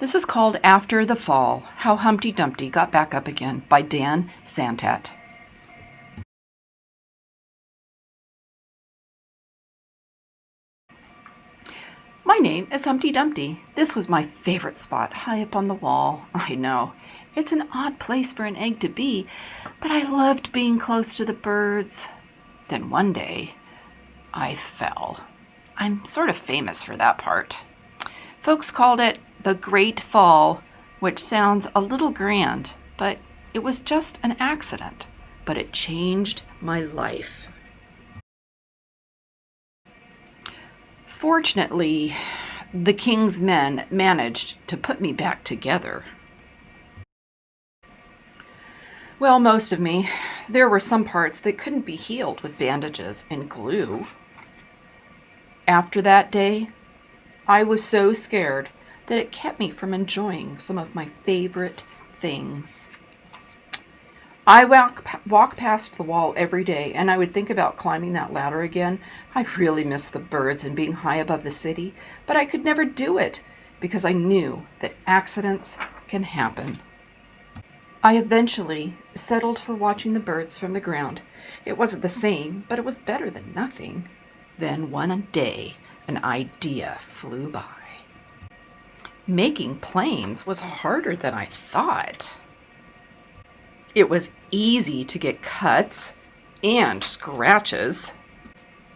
This is called After the Fall, How Humpty Dumpty Got Back Up Again by Dan Santat. My name is Humpty Dumpty. This was my favorite spot, high up on the wall. I know, it's an odd place for an egg to be, but I loved being close to the birds. Then one day, I fell. I'm sort of famous for that part. Folks called it the Great Fall, which sounds a little grand, but it was just an accident. But it changed my life. Fortunately, the king's men managed to put me back together. Well, most of me. There were some parts that couldn't be healed with bandages and glue. After that day, I was so scared that it kept me from enjoying some of my favorite things. I walk past the wall every day, and I would think about climbing that ladder again. I really miss the birds and being high above the city, but I could never do it because I knew that accidents can happen. I eventually settled for watching the birds from the ground. It wasn't the same, but it was better than nothing. Then one day, an idea flew by. Making planes was harder than I thought. It was easy to get cuts and scratches,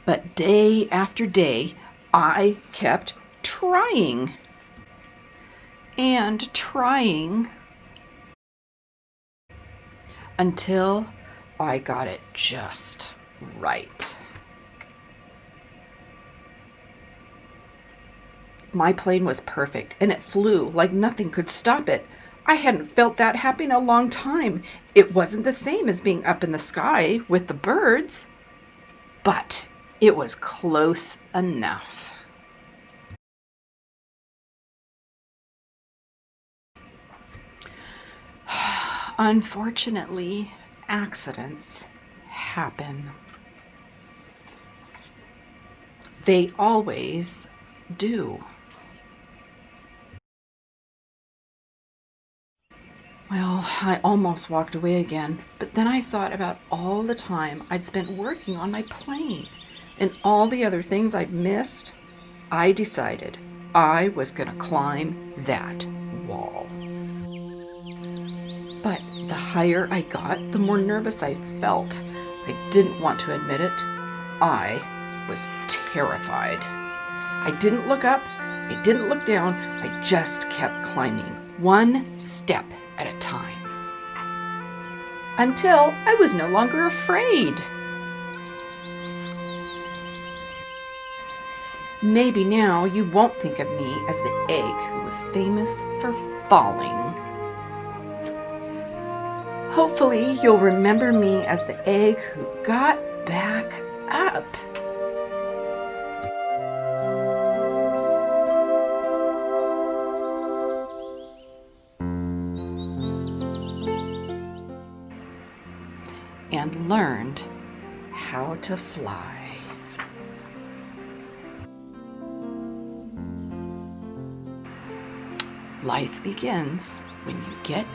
but day after day, I kept trying and trying until I got it just right. My plane was perfect, and it flew like nothing could stop it. I hadn't felt that happy in a long time. It wasn't the same as being up in the sky with the birds, but it was close enough. Unfortunately, accidents happen. They always do. Well, I almost walked away again, but then I thought about all the time I'd spent working on my plane and all the other things I'd missed. I decided I was going to climb that wall. But the higher I got, the more nervous I felt. I didn't want to admit it. I was terrified. I didn't look up. I didn't look down. I just kept climbing, one step at a time, until I was no longer afraid. Maybe now you won't think of me as the egg who was famous for falling. Hopefully you'll remember me as the egg who got back up. And learned how to fly. Life begins when you get